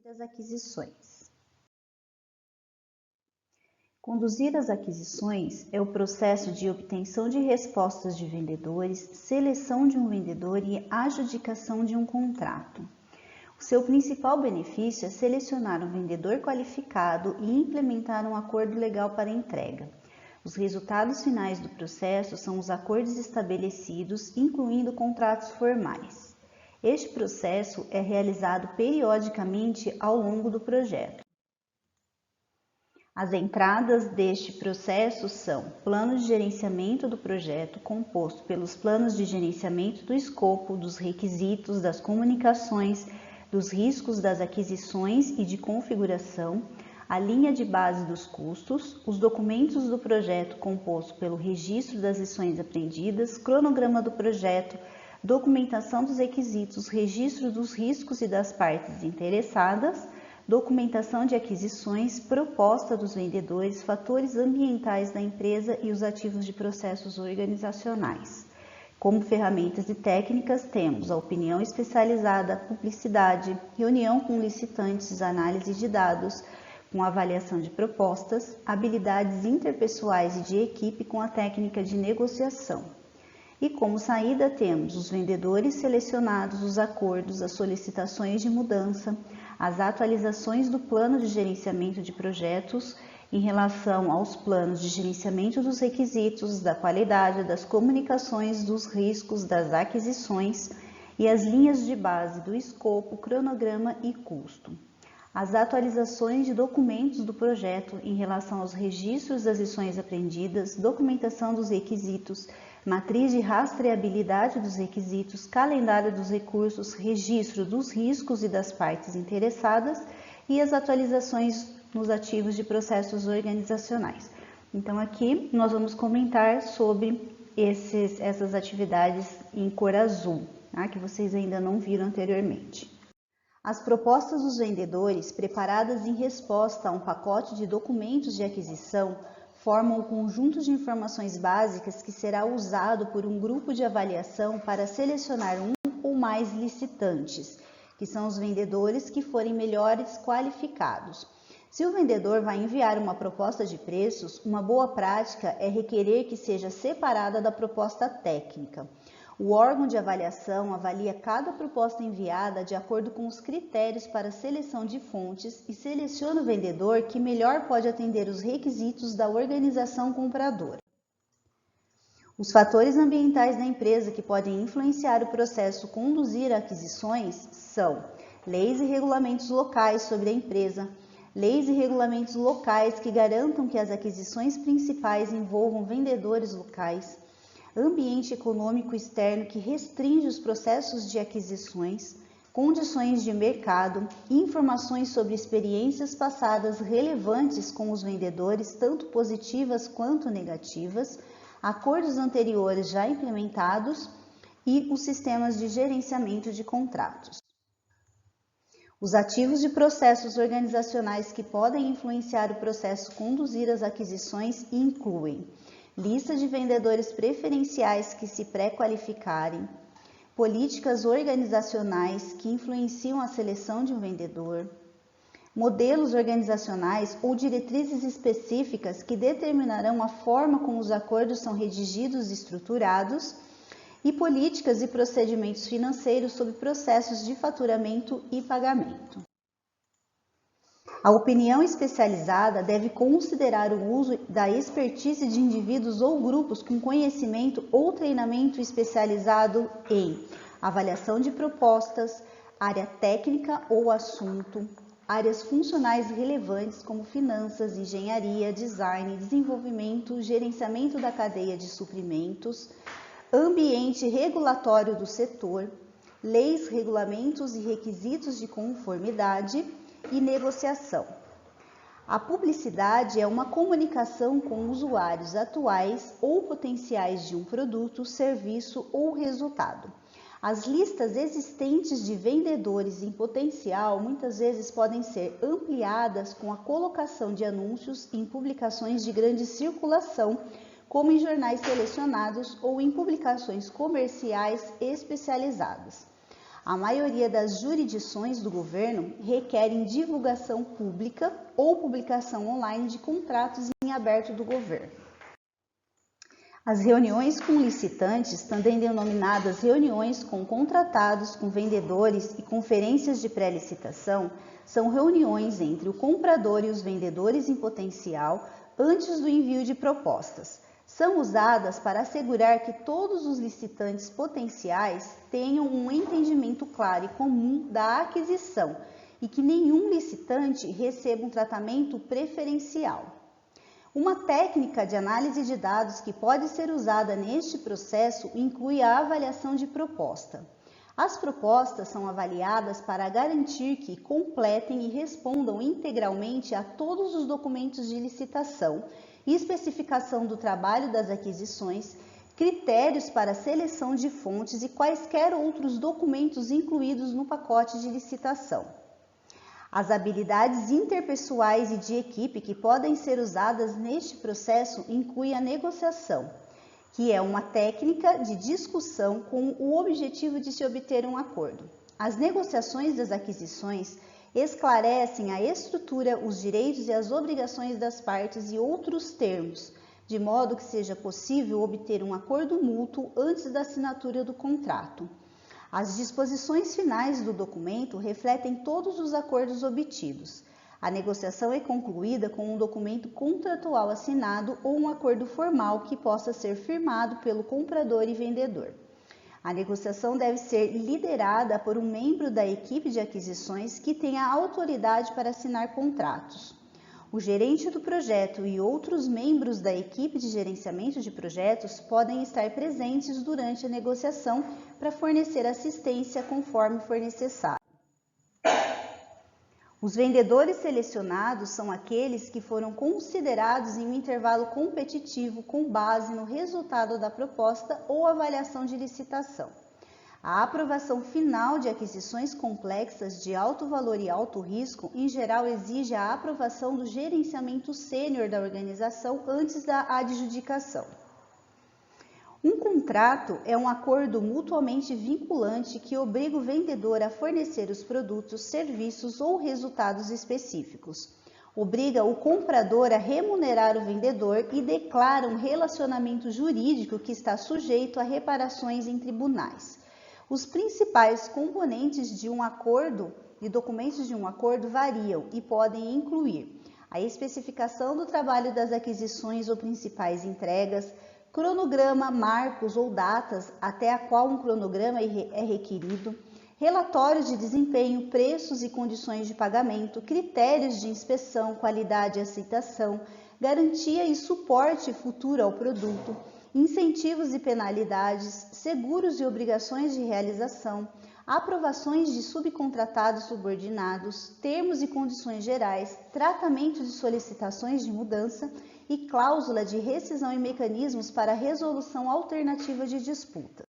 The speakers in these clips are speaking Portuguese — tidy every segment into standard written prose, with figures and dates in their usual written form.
das aquisições. Conduzir as aquisições é o processo de obtenção de respostas de vendedores, seleção de um vendedor e adjudicação de um contrato. O seu principal benefício é selecionar um vendedor qualificado e implementar um acordo legal para entrega. Os resultados finais do processo são os acordos estabelecidos, incluindo contratos formais. Este processo é realizado periodicamente ao longo do projeto. As entradas deste processo são plano de gerenciamento do projeto, composto pelos planos de gerenciamento do escopo, dos requisitos, das comunicações, dos riscos das aquisições e de configuração, a linha de base dos custos, os documentos do projeto composto pelo registro das lições aprendidas, cronograma do projeto, documentação dos requisitos, registro dos riscos e das partes interessadas, documentação de aquisições, proposta dos vendedores, fatores ambientais da empresa e os ativos de processos organizacionais. Como ferramentas e técnicas, temos a opinião especializada, publicidade, reunião com licitantes, análise de dados, com avaliação de propostas, habilidades interpessoais e de equipe com a técnica de negociação. E como saída temos os vendedores selecionados, os acordos, as solicitações de mudança, as atualizações do plano de gerenciamento de projetos em relação aos planos de gerenciamento dos requisitos, da qualidade, das comunicações, dos riscos, das aquisições e as linhas de base do escopo, cronograma e custo. As atualizações de documentos do projeto em relação aos registros das lições aprendidas, documentação dos requisitos, matriz de rastreabilidade dos requisitos, calendário dos recursos, registro dos riscos e das partes interessadas e as atualizações nos ativos de processos organizacionais. Então aqui nós vamos comentar sobre essas atividades em cor azul, tá? Que vocês ainda não viram anteriormente. As propostas dos vendedores, preparadas em resposta a um pacote de documentos de aquisição, formam um conjunto de informações básicas que será usado por um grupo de avaliação para selecionar um ou mais licitantes, que são os vendedores que forem melhores qualificados. Se o vendedor vai enviar uma proposta de preços, uma boa prática é requerer que seja separada da proposta técnica. O órgão de avaliação avalia cada proposta enviada de acordo com os critérios para seleção de fontes e seleciona o vendedor que melhor pode atender os requisitos da organização compradora. Os fatores ambientais da empresa que podem influenciar o processo conduzir aquisições são leis e regulamentos locais sobre a empresa, leis e regulamentos locais que garantam que as aquisições principais envolvam vendedores locais, ambiente econômico externo que restringe os processos de aquisições, condições de mercado, informações sobre experiências passadas relevantes com os vendedores, tanto positivas quanto negativas, acordos anteriores já implementados e os sistemas de gerenciamento de contratos. Os ativos de processos organizacionais que podem influenciar o processo conduzir as aquisições incluem lista de vendedores preferenciais que se pré-qualificarem, políticas organizacionais que influenciam a seleção de um vendedor, modelos organizacionais ou diretrizes específicas que determinarão a forma como os acordos são redigidos e estruturados, e políticas e procedimentos financeiros sobre processos de faturamento e pagamento. A opinião especializada deve considerar o uso da expertise de indivíduos ou grupos com conhecimento ou treinamento especializado em avaliação de propostas, área técnica ou assunto, áreas funcionais relevantes como finanças, engenharia, design, desenvolvimento, gerenciamento da cadeia de suprimentos, ambiente regulatório do setor, leis, regulamentos e requisitos de conformidade e negociação. A publicidade é uma comunicação com usuários atuais ou potenciais de um produto, serviço ou resultado. As listas existentes de vendedores em potencial muitas vezes podem ser ampliadas com a colocação de anúncios em publicações de grande circulação, como em jornais selecionados ou em publicações comerciais especializadas. A maioria das jurisdições do governo requerem divulgação pública ou publicação online de contratos em aberto do governo. As reuniões com licitantes, também denominadas reuniões com contratados, com vendedores e conferências de pré-licitação, são reuniões entre o comprador e os vendedores em potencial antes do envio de propostas. São usadas para assegurar que todos os licitantes potenciais tenham um entendimento claro e comum da aquisição e que nenhum licitante receba um tratamento preferencial. Uma técnica de análise de dados que pode ser usada neste processo inclui a avaliação de proposta. As propostas são avaliadas para garantir que completem e respondam integralmente a todos os documentos de licitação, especificação do trabalho das aquisições, critérios para seleção de fontes e quaisquer outros documentos incluídos no pacote de licitação. As habilidades interpessoais e de equipe que podem ser usadas neste processo incluem a negociação, que é uma técnica de discussão com o objetivo de se obter um acordo. As negociações das aquisições esclarecem a estrutura, os direitos e as obrigações das partes e outros termos, de modo que seja possível obter um acordo mútuo antes da assinatura do contrato. As disposições finais do documento refletem todos os acordos obtidos. A negociação é concluída com um documento contratual assinado ou um acordo formal que possa ser firmado pelo comprador e vendedor. A negociação deve ser liderada por um membro da equipe de aquisições que tenha autoridade para assinar contratos. O gerente do projeto e outros membros da equipe de gerenciamento de projetos podem estar presentes durante a negociação para fornecer assistência conforme for necessário. Os vendedores selecionados são aqueles que foram considerados em um intervalo competitivo com base no resultado da proposta ou avaliação de licitação. A aprovação final de aquisições complexas de alto valor e alto risco, em geral, exige a aprovação do gerenciamento sênior da organização antes da adjudicação. Um contrato é um acordo mutuamente vinculante que obriga o vendedor a fornecer os produtos, serviços ou resultados específicos. Obriga o comprador a remunerar o vendedor e declara um relacionamento jurídico que está sujeito a reparações em tribunais. Os principais componentes de um acordo e documentos de um acordo variam e podem incluir a especificação do trabalho das aquisições ou principais entregas, cronograma, marcos ou datas até a qual um cronograma é requerido, relatórios de desempenho, preços e condições de pagamento, critérios de inspeção, qualidade e aceitação, garantia e suporte futuro ao produto, incentivos e penalidades, seguros e obrigações de realização, aprovações de subcontratados subordinados, termos e condições gerais, tratamento de solicitações de mudança e cláusula de rescisão e mecanismos para resolução alternativa de disputas.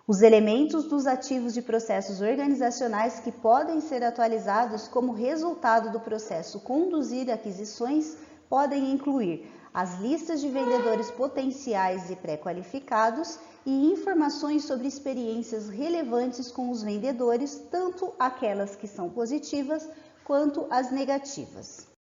Os elementos dos ativos de processos organizacionais que podem ser atualizados como resultado do processo conduzir aquisições podem incluir as listas de vendedores potenciais e pré-qualificados e informações sobre experiências relevantes com os vendedores, tanto aquelas que são positivas quanto as negativas.